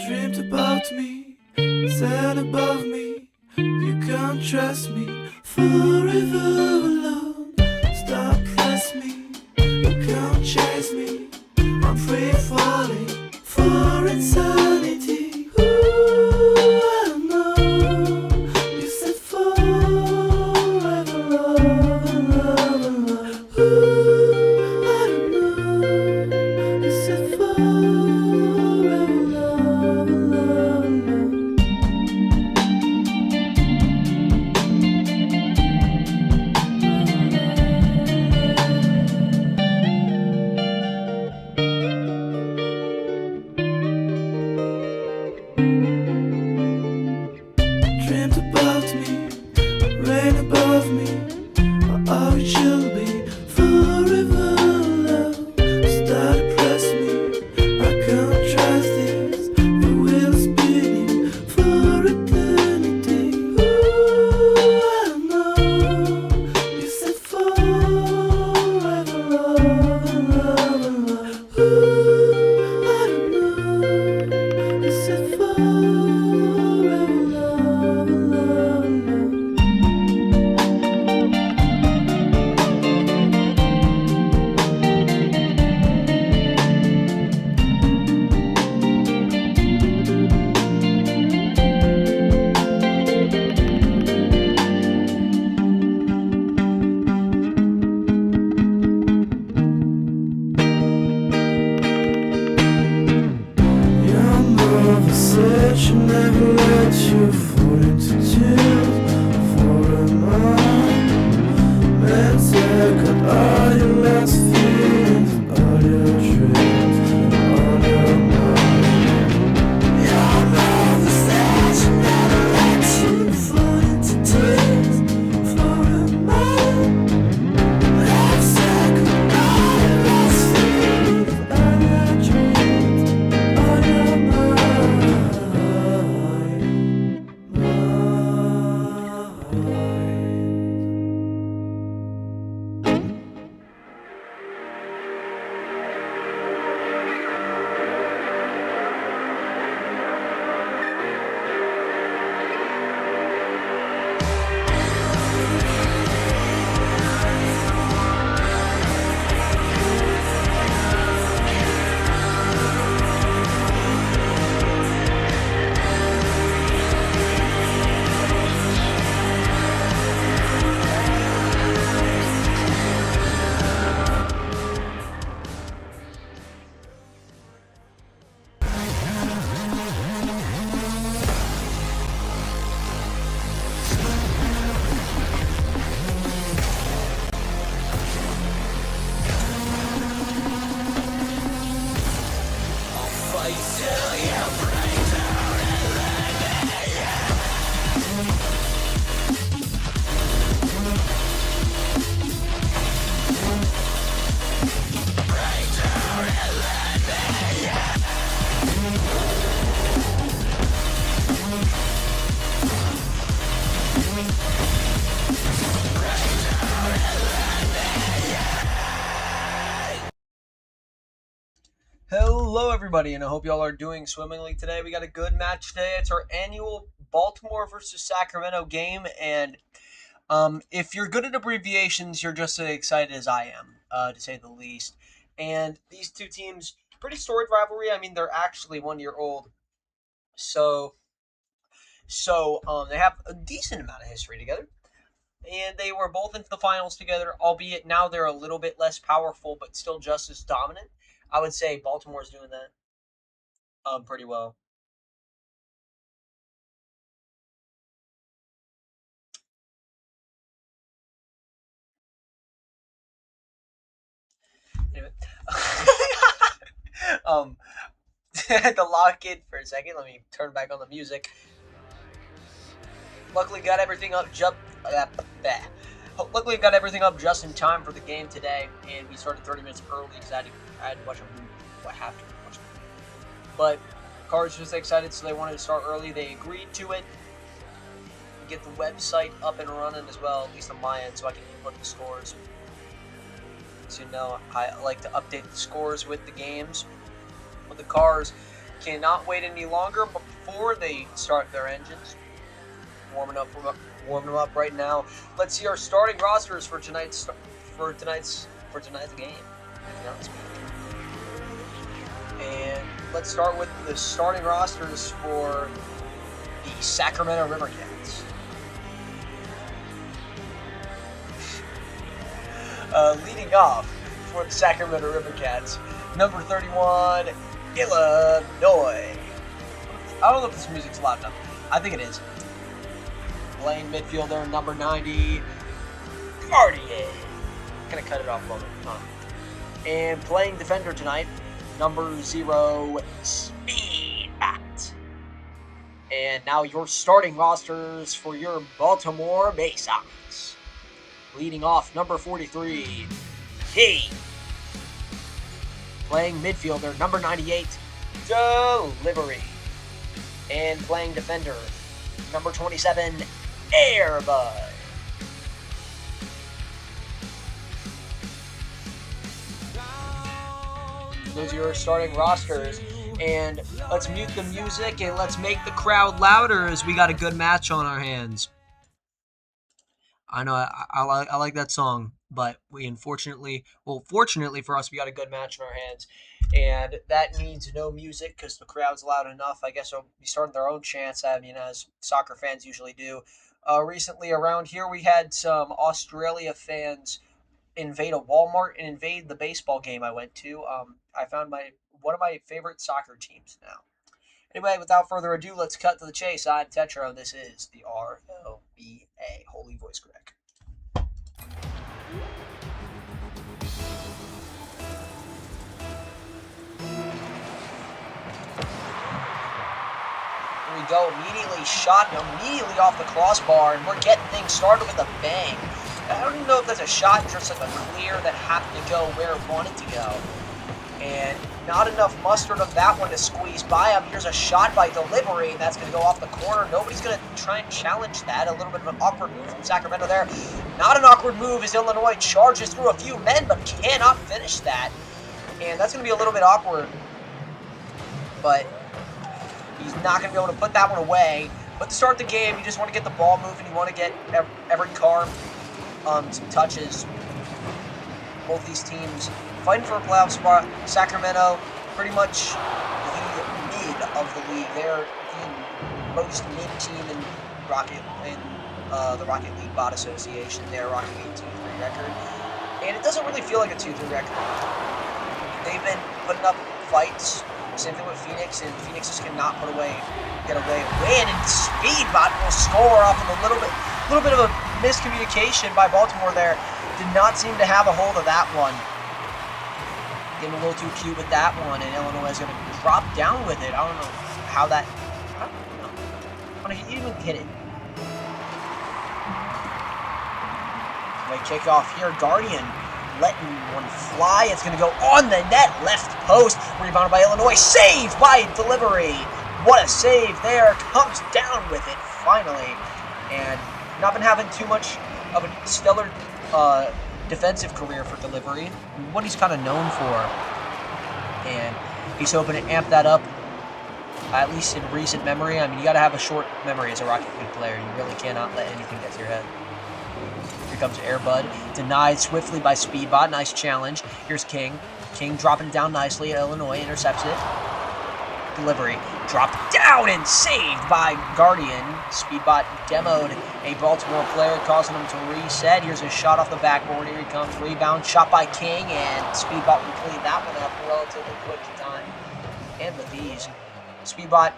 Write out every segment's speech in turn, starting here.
Dreamed about me, sat above me. You can't trust me, forever alone. Stop press me, you can't chase me. I'm free falling for insanity. Ooh, I don't know. You said forever love, love, love. Ooh, I don't know. You said forever love, love, love. Dreamed about me, rain above me. Oh, it should be forever love. Start to press me, I can't trust this. The wheel is spinning for eternity. Ooh, I don't know. You said forever love, love, love. Ooh, I don't know. You said forever love, love, love. Your mother said she never let you fall into tears for a month. Man said cut all your last feelings, all your dreams, all your mind. Your mother said she never let you fall into tears for a month. Man said cut all your last feelings, all your dreams, all your mind. Hello, everybody, and I hope y'all are doing swimmingly today. We got a good match today. It's our annual Baltimore versus Sacramento game, and if you're good at abbreviations, you're just as excited as I am, to say the least. And these two teams, pretty storied rivalry. I mean, they're actually 1 year old, so they have a decent amount of history together. And they were both into the finals together, albeit now they're a little bit less powerful, but still just as dominant. I would say Baltimore's doing that pretty well. Anyway. um, I had to lock in for a second. Let me turn back on the music. Luckily, got everything up. Luckily, got everything up just in time for the game today, and we started 30 minutes early because I had to watch a movie. I have to watch a movie. But Cards was excited, so they wanted to start early. They agreed to it. Get the website up and running as well, at least on my end, so I can input the scores. So I like to update the scores with the games. but the cars cannot wait any longer before they start their engines. Warming them up right now. Let's see our starting rosters for tonight's game. And let's start with the starting rosters for the Sacramento River Cats. Leading off for the Sacramento River Cats, number 31, Illinois. I don't know if this music's loud enough. I think it is. Playing midfielder, number 90, Guardian. Gonna cut it off a little bit. And playing defender tonight, number 0, Speedbot. And now your starting rosters for your Baltimore Baysox. Leading off, number 43, T. Playing midfielder, number 98, Delivery. And playing defender, number 27, Airbud. Those are your starting rosters. And let's mute the music and let's make the crowd louder as we got a good match on our hands. I know I like that song, but fortunately for us, we got a good match on our hands. And that needs no music because the crowd's loud enough. I guess they'll be starting their own chants, as soccer fans usually do. Recently around here, we had some Australia fans invade a Walmart and invade the baseball game I went to. I found one of my favorite soccer teams now. Anyway, without further ado, let's cut to the chase. I'm Tetro. This is the RLBA. Holy voice crack. Here we go. Immediately shot, immediately off the crossbar, and we're getting things started with a bang. I don't even know if that's a shot, just like a clear that happened to go where it wanted to go. And not enough mustard of that one to squeeze by him. Here's a shot by Delivery, and that's going to go off the corner. Nobody's going to try and challenge that. A little bit of an awkward move from Sacramento there. Not an awkward move as Illinois charges through a few men, but cannot finish that. And that's going to be a little bit awkward. But he's not going to be able to put that one away. But to start the game, you just want to get the ball moving. You want to get every car some touches. Both these teams fighting for a playoff spot. Sacramento, pretty much the mid of the league. They're the most mid team in the Rocket League Bot Association. They're rocking a 2-3 record, and it doesn't really feel like a 2-3 record. They've been putting up fights. Same thing with Phoenix, and Phoenix just cannot get away win. And Speedbot will score off of a little bit of a miscommunication by Baltimore there. Did not seem to have a hold of that one. Getting a little too cute with that one, and Illinois is going to drop down with it. I don't know how that. I don't know. When he even hit it. Anyway, kickoff here. Guardian letting one fly. It's going to go on the net. Left post. Rebounded by Illinois. Saved by Delivery. What a save there. Comes down with it finally. And not been having too much of a stellar defensive career for Delivery. What he's kind of known for. And he's hoping to amp that up, at least in recent memory. I mean, you got to have a short memory as a Rocket League player. You really cannot let anything get to your head. Here comes Airbud. Denied swiftly by Speedbot. Nice challenge. Here's King. King dropping it down nicely. Illinois intercepts it. Delivery. Dropped down and saved by Guardian. Speedbot demoed a Baltimore player, causing him to reset. Here's a shot off the backboard. Here he comes. Rebound. Shot by King. And Speedbot will clean that one up relatively quick time. And with ease. Speedbot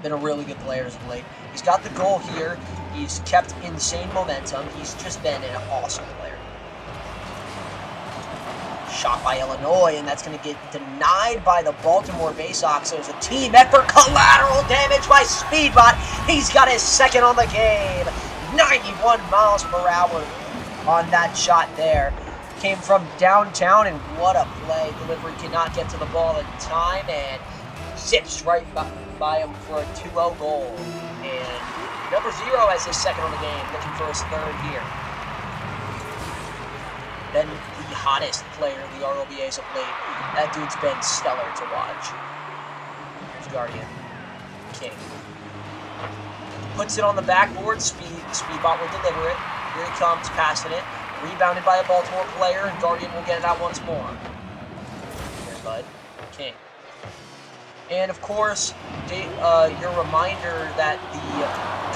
been a really good player as of late. He's got the goal here. He's kept insane momentum. He's just been an awesome player. Shot by Illinois, and that's going to get denied by the Baltimore Baysox. So it's a team effort. Collateral damage by Speedbot. He's got his second on the game. 91 miles per hour on that shot there. Came from downtown, and what a play. Delivery cannot get to the ball in time, and zips right by him for a 2-0 goal. And number 0 has his second on the game, looking for his third here. Then the hottest player the RLBAs have played. That dude's been stellar to watch. Here's Guardian. King. Puts it on the backboard. Speedbot will deliver it. Here he comes, passing it. Rebounded by a Baltimore player, and Guardian will get it out once more. Here's Bud. King. And of course, your reminder that the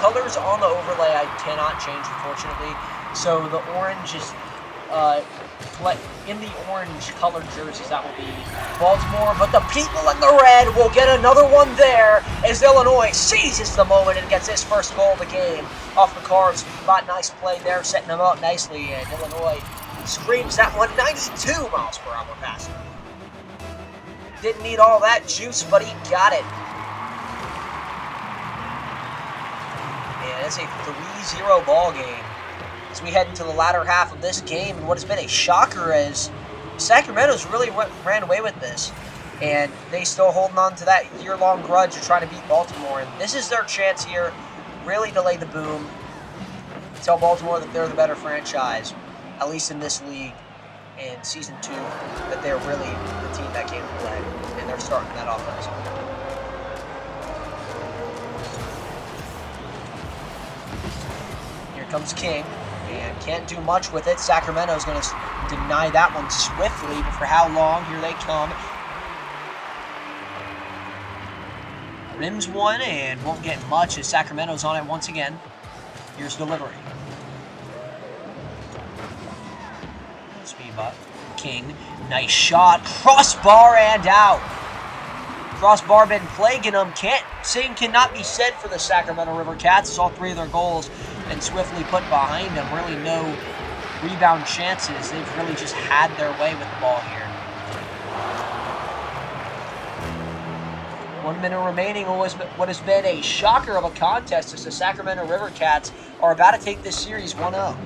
colors on the overlay I cannot change, unfortunately. So the orange is in the orange colored jerseys, that will be Baltimore, but the people in the red will get another one there as Illinois seizes the moment and gets his first goal of the game off the cards. Speedbot, nice play there, setting them up nicely, and Illinois screams that one 92 miles per hour passing. Didn't need all that juice, but he got it. And it's a 3-0 ball game as we head into the latter half of this game, and what has been a shocker as Sacramento's really ran away with this, and they still holding on to that year-long grudge of trying to beat Baltimore, and this is their chance here, really to lay the boom, tell Baltimore that they're the better franchise, at least in this league, and Season 2, that they're really the team that came to play, and they're starting that offense. Here comes King. And can't do much with it. Sacramento's going to deny that one swiftly, but for how long? Here they come. Rims one and won't get much as Sacramento's on it once again. Here's delivery. Speedbot. King. Nice shot. Crossbar and out. Crossbar been plaguing them. Cannot be said for the Sacramento River Cats as all three of their goals and swiftly put behind them. Really no rebound chances. They've really just had their way with the ball here. 1 minute remaining. What has been a shocker of a contest as the Sacramento River Cats are about to take this series 1-0.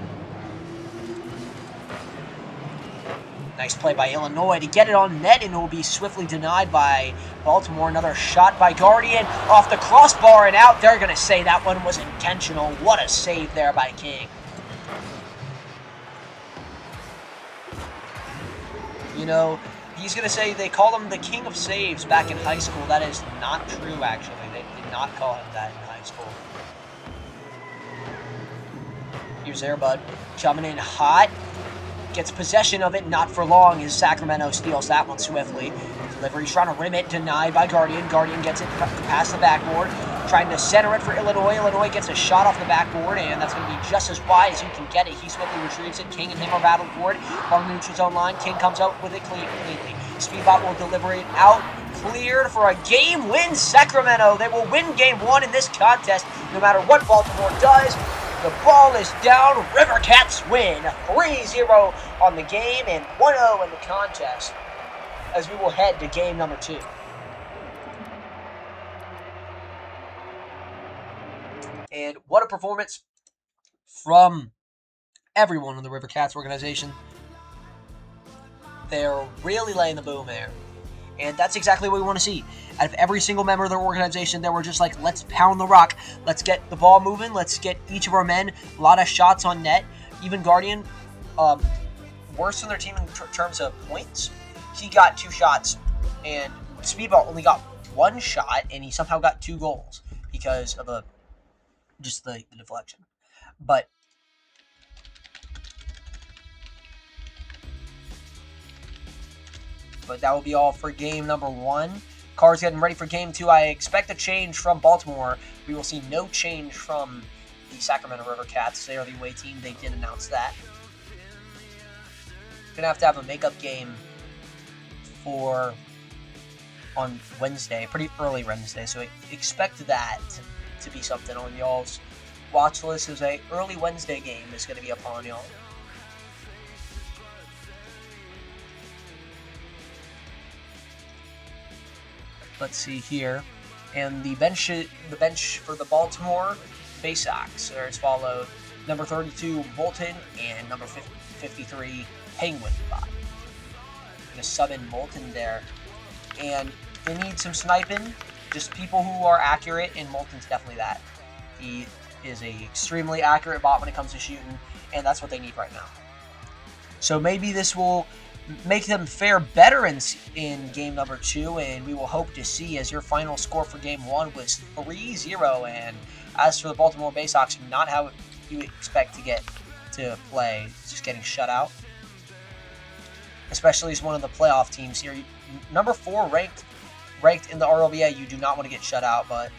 Nice play by Illinois to get it on net, and it will be swiftly denied by Baltimore. Another shot by Guardian off the crossbar and out. They're going to say that one was intentional. What a save there by King. You know, he's going to say they call him the king of saves back in high school. That is not true, actually. They did not call him that in high school. Here's Airbud coming in hot. Gets possession of it, not for long, as Sacramento steals that one swiftly. Delivery's trying to rim it, denied by Guardian. Guardian gets it past the backboard, trying to center it for Illinois. Illinois gets a shot off the backboard, and that's going to be just as wide as you can get it. He swiftly retrieves it. King and him are battling for it. Along the neutral zone line, King comes out with it cleanly. Speedbot will deliver it out, cleared for a game win. Sacramento, they will win game one in this contest, no matter what Baltimore does. The ball is down. River Cats win 3-0 on the game and 1-0 in the contest as we will head to game number 2. And what a performance from everyone in the River Cats organization. They're really laying the boom there. And that's exactly what we want to see. Out of every single member of their organization, they were just like, let's pound the rock. Let's get the ball moving. Let's get each of our men a lot of shots on net. Even Guardian, worse than their team in terms of points. He got 2 shots, and Speedball only got 1 shot, and he somehow got 2 goals because of the deflection. But that will be all for game number 1. Cards getting ready for game 2. I expect a change from Baltimore. We will see no change from the Sacramento River Cats. They are the away team. They did announce that. Gonna have a makeup game on Wednesday, pretty early Wednesday. So expect that to be something on y'all's watch list. Is a early Wednesday game is going to be upon y'all. Let's see here. And the bench for the Baltimore Baysox are as followed. Number 32, Moulton, and number 53, Penguin Bot. Going to sub in Moulton there. And they need some sniping. Just people who are accurate, and Moulton's definitely that. He is a extremely accurate bot when it comes to shooting, and that's what they need right now. So maybe this will make them fare better in game number 2, and we will hope to see, as your final score for game 1 was 3-0. And as for the Baltimore Baysox, not how you expect to get to play, just getting shut out, especially as one of the playoff teams here. Number 4 ranked in the RLBA, you do not want to get shut out, but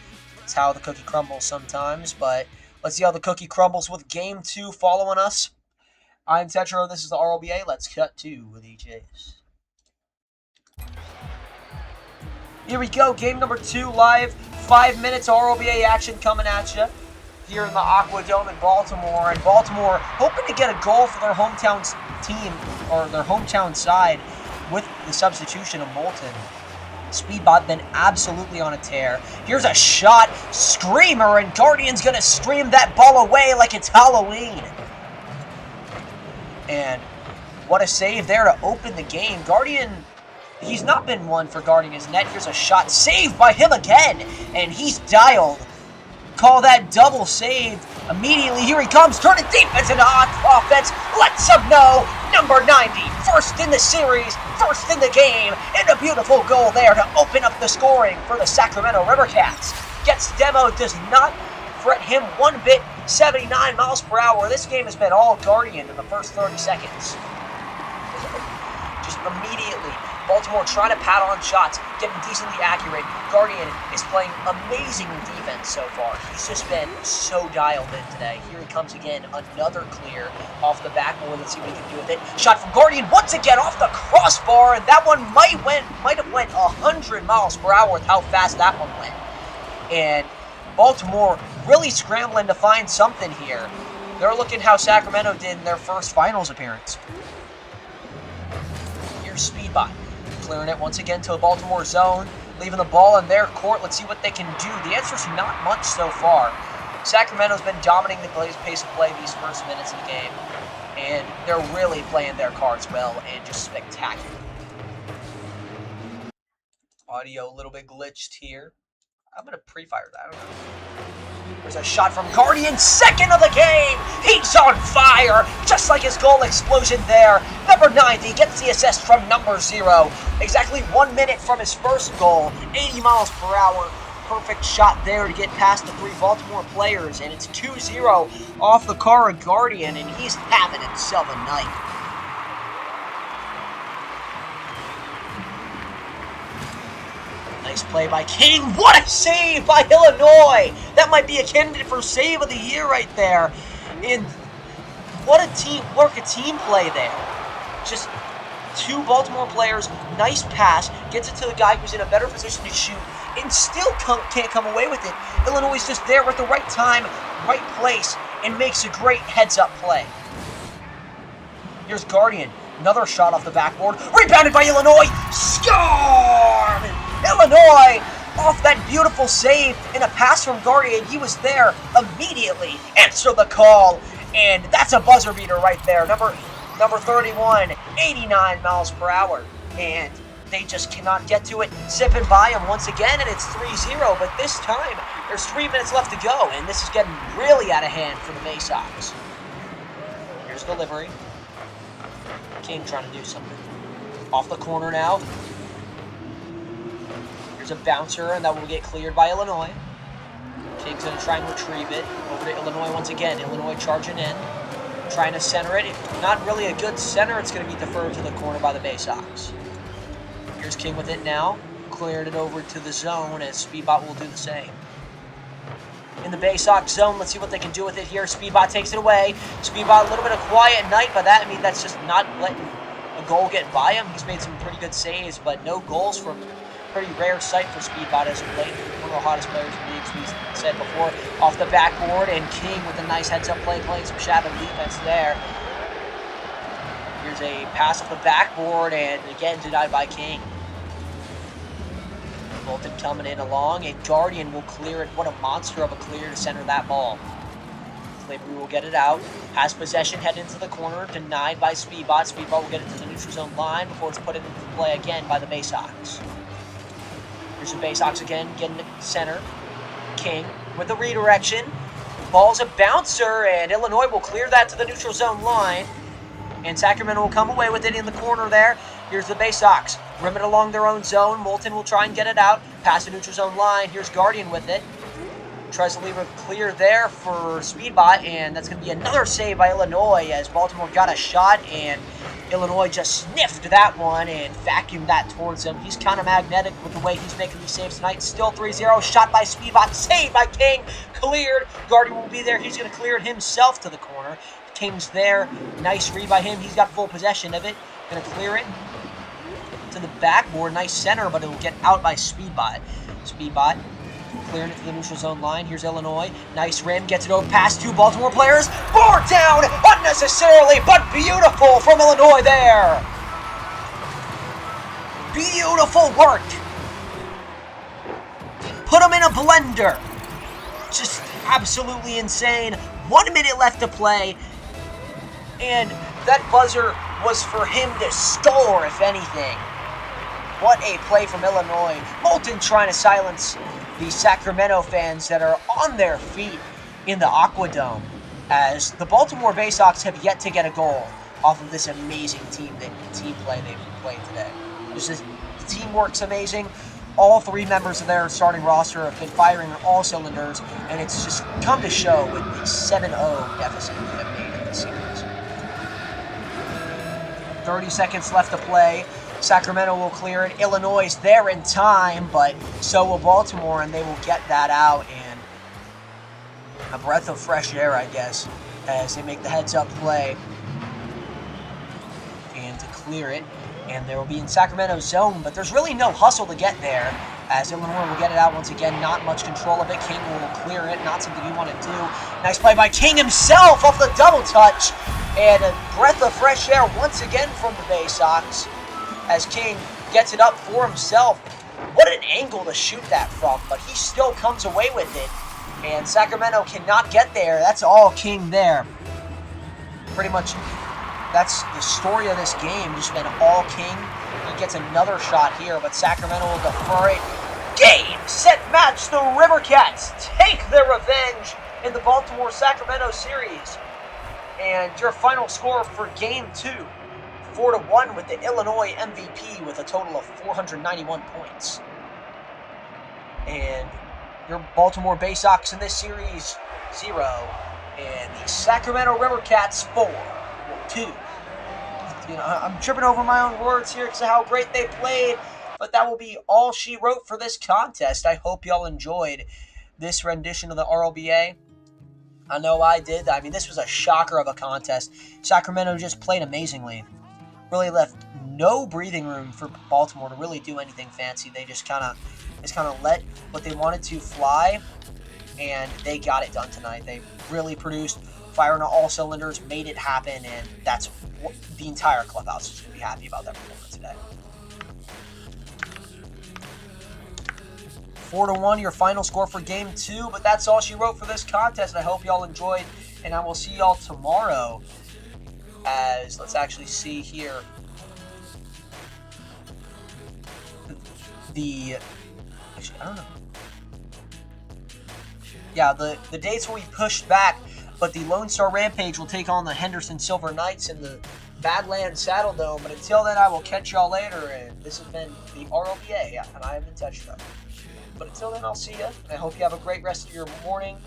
it's how the cookie crumbles sometimes. But let's see how the cookie crumbles with game 2 following us. I'm Tetro, this is the RLBA. Let's cut to the chase. Here we go, game number 2 live. 5 minutes RLBA action coming at you here in the Aqua Dome in Baltimore. And Baltimore hoping to get a goal for their hometown team, or their hometown side, with the substitution of Moulton. Speedbot been absolutely on a tear. Here's a shot, screamer, and Guardian's gonna stream that ball away like it's Halloween. And what a save there to open the game. Guardian, he's not been one for guarding his net. Here's a shot saved by him again, and he's dialed. Call that double saved. Immediately, here he comes, turning defense into offense. Lets him know. Number 90, first in the series, first in the game, and a beautiful goal there to open up the scoring for the Sacramento Rivercats. Gets demoed, does not fret him one bit. 79 miles per hour. This game has been all Guardian in the first 30 seconds. Just immediately, Baltimore trying to pad on shots, getting decently accurate. Guardian is playing amazing defense so far. He's just been so dialed in today. Here he comes again, another clear off the backboard. Let's see what he can do with it. Shot from Guardian once again off the crossbar, and that one might have went 100 miles per hour with how fast that one went. And Baltimore really scrambling to find something here. They're looking how Sacramento did in their first finals appearance. Here's Speedbot, clearing it once again to the Baltimore zone, leaving the ball in their court. Let's see what they can do. The answer's not much so far. Sacramento's been dominating the pace of play these first minutes of the game, and they're really playing their cards well and just spectacular. Audio a little bit glitched here. I'm going to pre-fire that. I don't know. There's a shot from Guardian, second of the game. He's on fire, just like his goal explosion there. Number 90 gets the assist from number 0. Exactly 1 minute from his first goal. 80 miles per hour. Perfect shot there to get past the 3 Baltimore players. And it's 2-0 off the car of Guardian, and he's having himself a night. Nice play by King. What a save by Illinois! That might be a candidate for save of the year right there. And what a team play there. Just 2 Baltimore players, nice pass, gets it to the guy who's in a better position to shoot, and still can't come away with it. Illinois is just there at the right time, right place, and makes a great heads-up play. Here's Guardian. Another shot off the backboard. Rebounded by Illinois. Score! Illinois off that beautiful save and a pass from Guardian. He was there immediately. Answer the call. And that's a buzzer beater right there. Number 31, 89 miles per hour. And they just cannot get to it. Sipping by him once again, and it's 3-0. But this time, there's 3 minutes left to go. And this is getting really out of hand for the Baysox. Here's delivery. King trying to do something. Off the corner now. Here's a bouncer, and that will get cleared by Illinois. King's going to try and retrieve it. Over to Illinois once again. Illinois charging in. Trying to center it. Not really a good center. It's going to be deferred to the corner by the Baysox. Here's King with it now. Cleared it over to the zone, as Speedbot will do the same. In the Baysox zone, let's see what they can do with it here. Speedbot takes it away. Speedbot a little bit of quiet night, but that's just not letting a goal get by him. He's made some pretty good saves, but no goals from pretty rare sight for Speedbot as of late. One of the hottest players in the league, as we said before. Off the backboard, and King with a nice heads-up play, playing some shadow defense there. Here's a pass off the backboard, and again denied by King. Bolton coming in along, and Guardian will clear it. What a monster of a clear to center that ball. Slavery will get it out. Has possession, head into the corner, denied by Speedbot. Speedbot will get it to the neutral zone line before it's put into play again by the Baysox. Here's the Baysox again, getting it center. King with the redirection. Ball's a bouncer, and Illinois will clear that to the neutral zone line. And Sacramento will come away with it in the corner there. Here's the Baysox. Rim it along their own zone. Moulton will try and get it out. Pass the neutral zone line. Here's Guardian with it. Tries to leave it clear there for Speedbot, and that's going to be another save by Illinois as Baltimore got a shot, and Illinois just sniffed that one and vacuumed that towards him. He's kind of magnetic with the way he's making these saves tonight. Still 3-0. Shot by Speedbot. Saved by King. Cleared. Guardian will be there. He's going to clear it himself to the corner. King's there. Nice read by him. He's got full possession of it. Going to clear it to the backboard. Nice center, but it will get out by Speedbot. Speedbot clearing it to the neutral zone line. Here's Illinois. Nice rim. Gets it over past two Baltimore players. Board down unnecessarily, but beautiful from Illinois there. Beautiful work. Put them in a blender. Just absolutely insane. 1 minute left to play. And that buzzer was for him to score, if anything. What a play from Illinois. Moulton trying to silence the Sacramento fans that are on their feet in the Aquadome, as the Baltimore Baysox have yet to get a goal off of this amazing team play they've played today. The teamwork's amazing. All three members of their starting roster have been firing on all cylinders, and it's just come to show with the 7-0 deficit they have made in this series. 30 seconds left to play. Sacramento will clear it. Illinois is there in time, but so will Baltimore, and they will get that out. And a breath of fresh air, I guess, as they make the heads-up play and to clear it. And they will be in Sacramento's zone, but there's really no hustle to get there, as Illinois will get it out once again. Not much control of it. King will clear it. Not something you want to do. Nice play by King himself off the double touch. And a breath of fresh air once again from the Baysox, as King gets it up for himself. What an angle to shoot that from, but he still comes away with it. And Sacramento cannot get there. That's all King there. Pretty much that's the story of this game. Just been all King. He gets another shot here, but Sacramento will defer it. Game, set, match. The River Cats take their revenge in the Baltimore-Sacramento series. And your final score for Game 2. 4-1 with the Illinois MVP with a total of 491 points. And your Baltimore Baysox in this series, 0. And the Sacramento River Cats, 4-2. You know, I'm tripping over my own words here because of how great they played. But that will be all she wrote for this contest. I hope y'all enjoyed this rendition of the RLBA. I know I did. I mean, this was a shocker of a contest. Sacramento just played amazingly. Really left no breathing room for Baltimore to really do anything fancy. They just kind of let what they wanted to fly, and they got it done tonight. They really produced, firing on all cylinders, made it happen, and that's what the entire clubhouse is going to be happy about that performance today. 4-1, your final score for Game 2, but that's all she wrote for this contest. I hope y'all enjoyed, and I will see y'all tomorrow. As let's actually see here, actually, I don't know. Yeah, the dates will be pushed back, but the Lone Star Rampage will take on the Henderson Silver Knights in the Badlands Saddle Dome. But until then, I will catch y'all later, and this has been the RLBA, and I have been touched up. But until then, I'll see you, and I hope you have a great rest of your morning,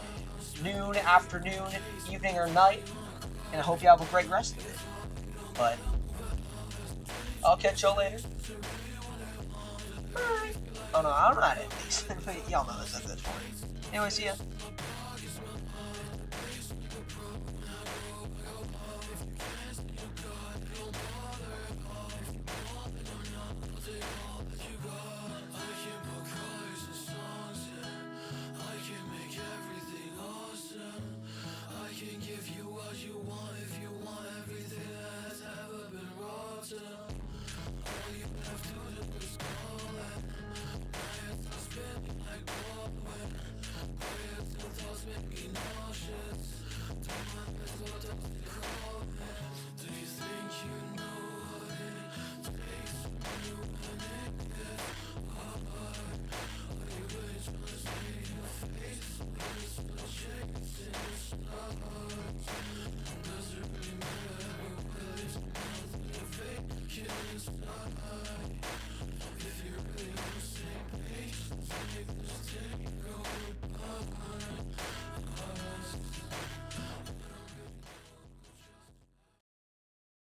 noon, afternoon, evening, or night. And I hope you have a great rest of it. But I'll catch y'all later. Bye. Oh no, I don't know how to end these. Y'all know this at this point. Anyway, see ya. Make me nauseous. Do my best, but